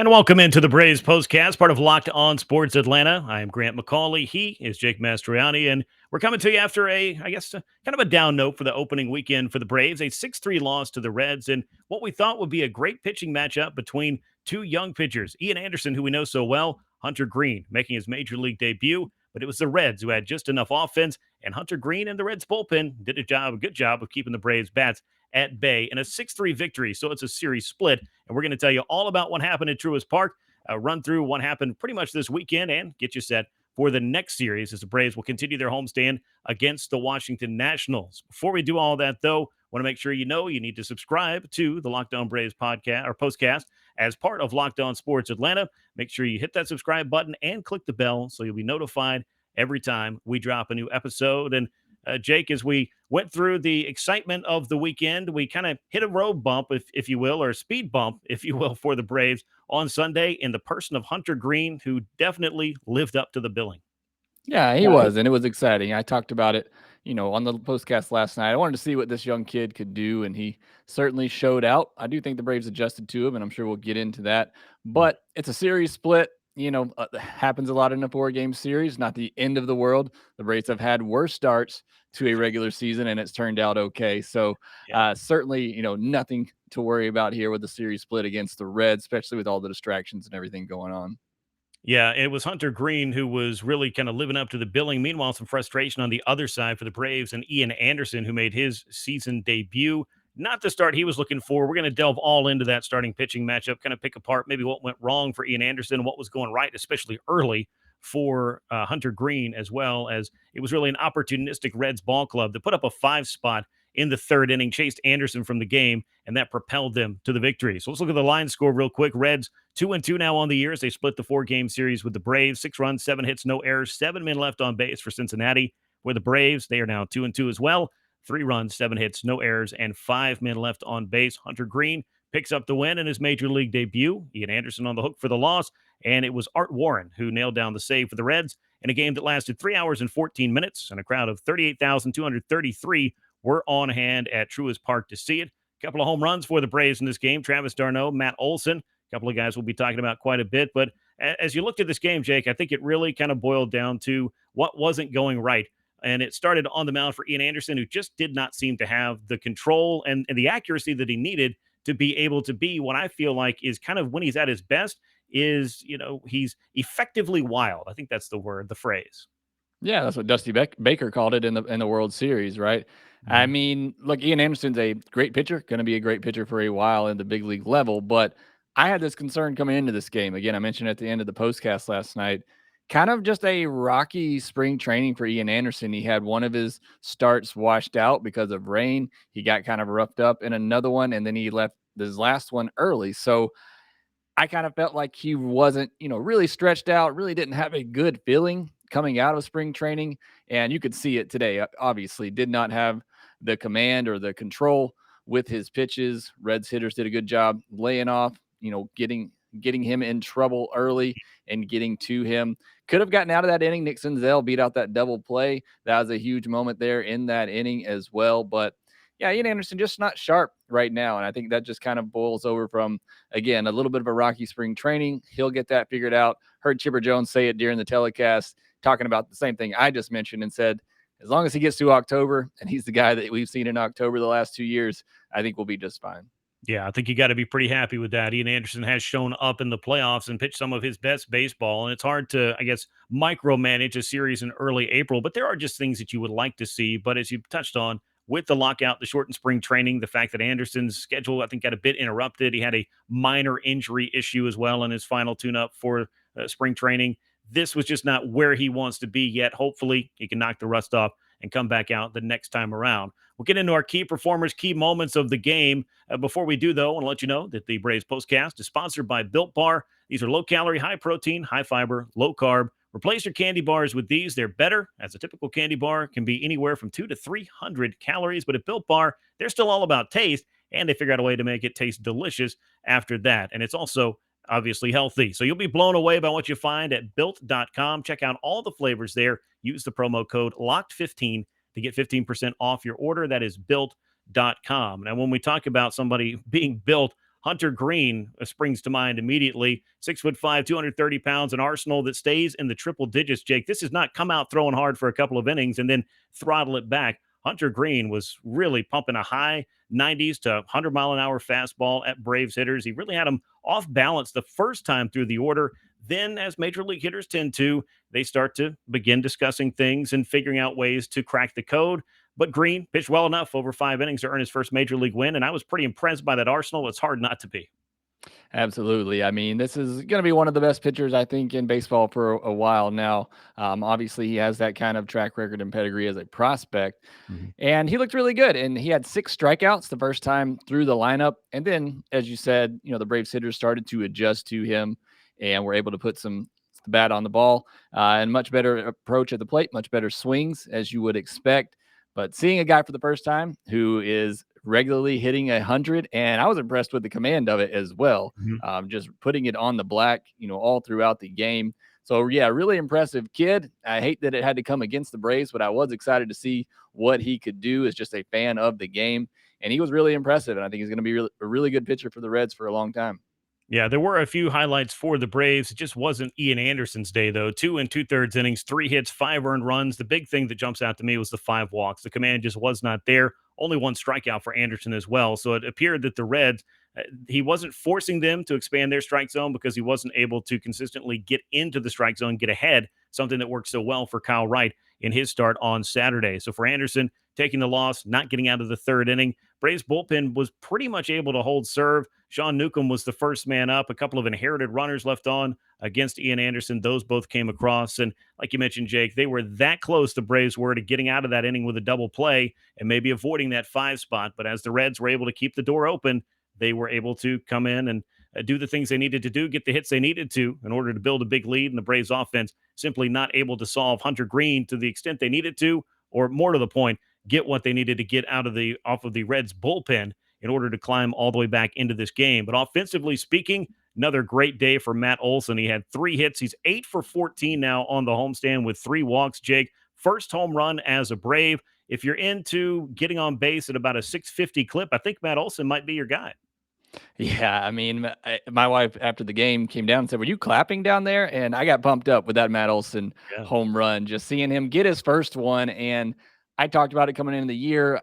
And welcome into the Braves Postcast, part of Locked On Sports Atlanta. I am Grant McAuley. He is Jake Mastroianni, and we're coming to you after kind of a down note for the opening weekend for the Braves, a 6-3 loss to the Reds, and what we thought would be a great pitching matchup between two young pitchers, Ian Anderson, who we know so well, Hunter Greene, making his major league debut, but it was the Reds who had just enough offense, and Hunter Greene and the Reds bullpen did a good job of keeping the Braves bats at bay in a 6-3 victory. So it's a series split. And we're going to tell you all about what happened at Truist Park, run through what happened pretty much this weekend, and get you set for the next series as the Braves will continue their homestand against the Washington Nationals. Before we do all that, though, want to make sure you need to subscribe to the Locked On Braves podcast or postcast as part of Locked On Sports Atlanta. Make sure you hit that subscribe button and click the bell so you'll be notified every time we drop a new episode. And Jake, as we went through the excitement of the weekend, we kind of hit a road bump, if you will, or a speed bump, if you will, for the Braves on Sunday in the person of Hunter Greene, who definitely lived up to the billing. Yeah, he was, and it was exciting. I talked about it, on the postcast last night. I wanted to see what this young kid could do, and he certainly showed out. I do think the Braves adjusted to him, and I'm sure we'll get into that. But it's a series split. Happens a lot in a 4-game series, not the end of the world. The Braves have had worse starts to a regular season, and it's turned out okay. So certainly, nothing to worry about here with the series split against the Reds, especially with all the distractions and everything going on. Yeah, it was Hunter Greene who was really kind of living up to the billing. Meanwhile, some frustration on the other side for the Braves and Ian Anderson, who made his season debut. Not the start he was looking for. We're going to delve all into that starting pitching matchup, kind of pick apart maybe what went wrong for Ian Anderson and what was going right, especially early for Hunter Greene, as well as it was really an opportunistic Reds ball club that put up a 5 spot in the third inning, chased Anderson from the game, and that propelled them to the victory. So let's look at the line score real quick. Reds 2-2 now on the year as they split the 4-game series with the Braves. 6 runs, 7 hits, no errors, 7 men left on base for Cincinnati. Where the Braves, they are now 2-2 as well. 3 runs, 7 hits, no errors, and 5 men left on base. Hunter Greene picks up the win in his major league debut. Ian Anderson on the hook for the loss, and it was Art Warren who nailed down the save for the Reds in a game that lasted 3 hours and 14 minutes, and a crowd of 38,233 were on hand at Truist Park to see it. A couple of home runs for the Braves in this game. Travis d'Arnaud, Matt Olson, a couple of guys we'll be talking about quite a bit. But as you looked at this game, Jake, I think it really kind of boiled down to what wasn't going right. And it started on the mound for Ian Anderson, who just did not seem to have the control and the accuracy that he needed to be able to be what I feel like is kind of when he's at his best is, he's effectively wild. I think that's the word, the phrase. Yeah, that's what Dusty Baker called it in the World Series, right? Mm-hmm. I mean, look, Ian Anderson's a great pitcher, going to be a great pitcher for a while in the big league level. But I had this concern coming into this game. Again, I mentioned at the end of the postcast last night, kind of just a rocky spring training for Ian Anderson. He had one of his starts washed out because of rain. He got kind of roughed up in another one, and then he left his last one early. So I kind of felt like he wasn't, really stretched out, really didn't have a good feeling coming out of spring training. And you could see it today. Obviously, did not have the command or the control with his pitches. Reds hitters did a good job laying off, getting him in trouble early and getting to him. Could have gotten out of that inning. Nick Senzel beat out that double play. That was a huge moment there in that inning as well. But yeah, Ian Anderson just not sharp right now. And I think that just kind of boils over from, again, a little bit of a rocky spring training. He'll get that figured out. Heard Chipper Jones say it during the telecast, talking about the same thing I just mentioned, and said, as long as he gets to October, and he's the guy that we've seen in October the last 2 years, I think we'll be just fine. Yeah, I think you got to be pretty happy with that. Ian Anderson has shown up in the playoffs and pitched some of his best baseball. And it's hard to, I guess, micromanage a series in early April, but there are just things that you would like to see. But as you touched on, with the lockout, the shortened spring training, the fact that Anderson's schedule, I think, got a bit interrupted. He had a minor injury issue as well in his final tune-up for spring training. This was just not where he wants to be yet. Hopefully, he can knock the rust off and come back out the next time around. We'll get into our key performers, key moments of the game. Before we do, though, I want to let you know that the Braves Postcast is sponsored by Built Bar. These are low-calorie, high-protein, high-fiber, low-carb. Replace your candy bars with these. They're better, as a typical candy bar can be anywhere from 200 to 300 calories. But at Built Bar, they're still all about taste, and they figured out a way to make it taste delicious after that. And it's also obviously healthy. So you'll be blown away by what you find at built.com. Check out all the flavors there. Use the promo code LOCKED15 to get 15% off your order. That is built.com. Now, when we talk about somebody being built Hunter Greene springs to mind immediately. 6'5", 230 pounds, an arsenal that stays in the triple digits, Jake. This has not come out throwing hard for a couple of innings and then throttle it back. Hunter Greene was really pumping a high 90s to 100-mile-an-hour fastball at Braves hitters. He really had them off balance the first time through the order. Then, as major league hitters tend to, they start to begin discussing things and figuring out ways to crack the code. But Greene pitched well enough over 5 innings to earn his first major league win, and I was pretty impressed by that arsenal. It's hard not to be. Absolutely. I mean, this is going to be one of the best pitchers, I think, in baseball for a while now. Obviously, he has that kind of track record and pedigree as a prospect. Mhm. And he looked really good. And he had 6 strikeouts the first time through the lineup. And then, as you said, the Braves hitters started to adjust to him and were able to put the bat on the ball and much better approach at the plate, much better swings, as you would expect. But seeing a guy for the first time who is regularly hitting 100, and I was impressed with the command of it as well, Mhm. just putting it on the black, all throughout the game. So, yeah, really impressive kid. I hate that it had to come against the Braves, but I was excited to see what he could do as just a fan of the game. And he was really impressive, and I think he's going to be a really good pitcher for the Reds for a long time. Yeah, there were a few highlights for the Braves. It just wasn't Ian Anderson's day, though. 2 and 2/3 innings, 3 hits, 5 earned runs. The big thing that jumps out to me was the 5 walks. The command just was not there. Only 1 strikeout for Anderson as well. So it appeared that the Reds, he wasn't forcing them to expand their strike zone because he wasn't able to consistently get into the strike zone, get ahead, something that worked so well for Kyle Wright in his start on Saturday. So for Anderson, taking the loss, not getting out of the third inning, Braves bullpen was pretty much able to hold serve. Sean Newcomb was the first man up. A couple of inherited runners left on against Ian Anderson. Those both came across. And like you mentioned, Jake, they were that close, the Braves were, to getting out of that inning with a double play and maybe avoiding that 5 spot. But as the Reds were able to keep the door open, they were able to come in and do the things they needed to do, get the hits they needed to in order to build a big lead. And the Braves offense simply not able to solve Hunter Greene to the extent they needed to, or more to the point, get what they needed to get out of the off of the Reds bullpen in order to climb all the way back into this game. But offensively speaking, another great day for Matt Olson. He had 3 hits. He's 8 for 14 now on the homestand with 3 walks. Jake, first home run as a Brave. If you're into getting on base at about a 650 clip, I think Matt Olson might be your guy. Yeah, I mean, my wife after the game came down and said, "Were you clapping down there?" And I got pumped up with that Matt Olson Yeah. home run, just seeing him get his first one. And I talked about it coming into the year.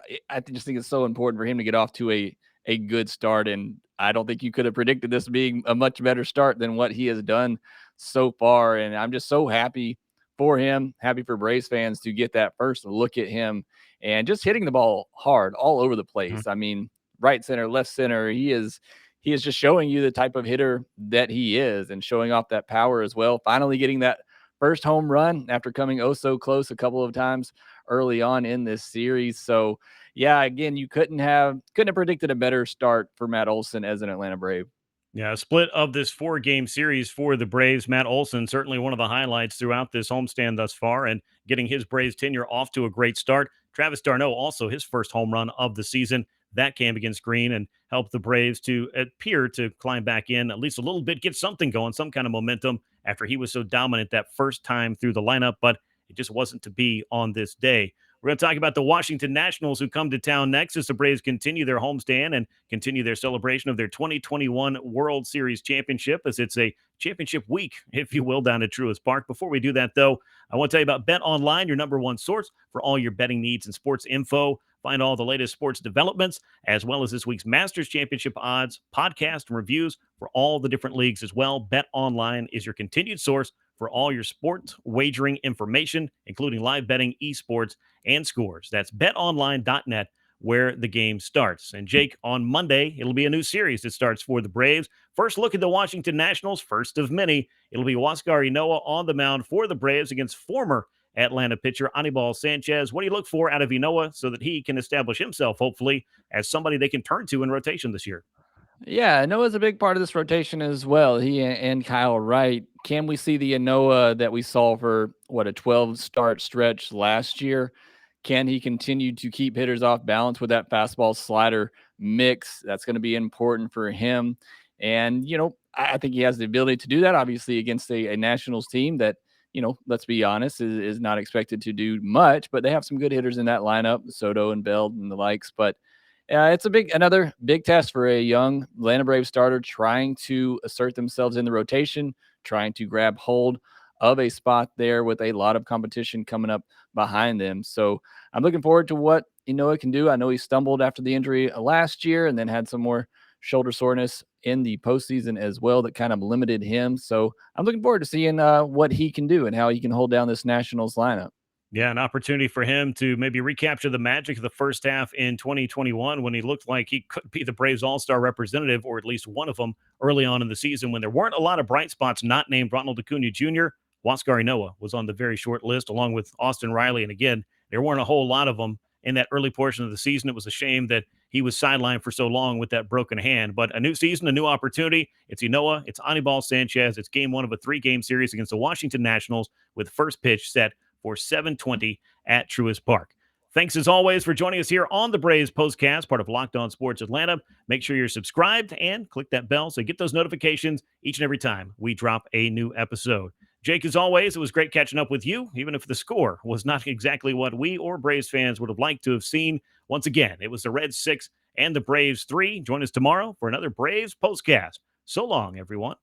Just think it's so important for him to get off to a good start. And I don't think you could have predicted this being a much better start than what he has done so far. And I'm just so happy for him, happy for Braves fans to get that first look at him and just hitting the ball hard all over the Mhm. place. I mean, right center, left center. He is just showing you the type of hitter that he is and showing off that power as well. Finally getting that first home run after coming oh so close a couple of times early on in this series. So yeah, again, you couldn't have predicted a better start for Matt Olson as an Atlanta Brave. Yeah, a split of this 4 game series for the Braves. Matt Olson, certainly one of the highlights throughout this homestand thus far, and getting his Braves tenure off to a great start. Travis d'Arnaud, also his first home run of the season. That came against Greene and helped the Braves to appear to climb back in at least a little bit, get something going, some kind of momentum after he was so dominant that first time through the lineup, but it just wasn't to be on this day. We're going to talk about the Washington Nationals who come to town next as the Braves continue their homestand and continue their celebration of their 2021 World Series championship, as it's a championship week, if you will, down at Truist Park. Before we do that, though, I want to tell you about Bet Online, your number one source for all your betting needs and sports info. Find all the latest sports developments, as well as this week's Masters Championship odds, podcast, and reviews for all the different leagues as well. Bet Online is your continued source for all your sports wagering information, including live betting, esports, and scores. That's betonline.net, where the game starts. And Jake, on Monday, it'll be a new series that starts for the Braves. First look at the Washington Nationals, first of many. It'll be Huascar Ynoa on the mound for the Braves against former Atlanta pitcher Anibal Sanchez. What do you look for out of Ynoa so that he can establish himself, hopefully, as somebody they can turn to in rotation this year? Yeah, Noah's a big part of this rotation as well. He and Kyle Wright. Can we see the Noah that we saw for a 12 start stretch last year? Can he continue to keep hitters off balance with that fastball slider mix? That's going to be important for him. And, I think he has the ability to do that, obviously, against a Nationals team that, let's be honest, is not expected to do much, but they have some good hitters in that lineup, Soto and Bell and the likes. But It's another big test for a young Atlanta Braves starter trying to assert themselves in the rotation, trying to grab hold of a spot there with a lot of competition coming up behind them. So I'm looking forward to what Inoue can do. I know he stumbled after the injury last year and then had some more shoulder soreness in the postseason as well that kind of limited him. So I'm looking forward to seeing what he can do and how he can hold down this Nationals lineup. Yeah, an opportunity for him to maybe recapture the magic of the first half in 2021 when he looked like he could be the Braves All-Star representative, or at least one of them, early on in the season when there weren't a lot of bright spots not named Ronald Acuna Jr. Huascar Ynoa was on the very short list along with Austin Riley. And again, there weren't a whole lot of them in that early portion of the season. It was a shame that he was sidelined for so long with that broken hand. But a new season, a new opportunity. It's Ynoa, it's Anibal Sanchez. It's game one of a three-game series against the Washington Nationals with first pitch set for 7:20 at Truist Park. Thanks as always for joining us here on the Braves Postcast, part of Locked On Sports Atlanta. Make sure you're subscribed and click that bell so you get those notifications each and every time we drop a new episode. Jake, as always, it was great catching up with you, even if the score was not exactly what we or Braves fans would have liked to have seen. Once again, it was the Reds 6 and the Braves 3. Join us tomorrow for another Braves Postcast. So long, everyone.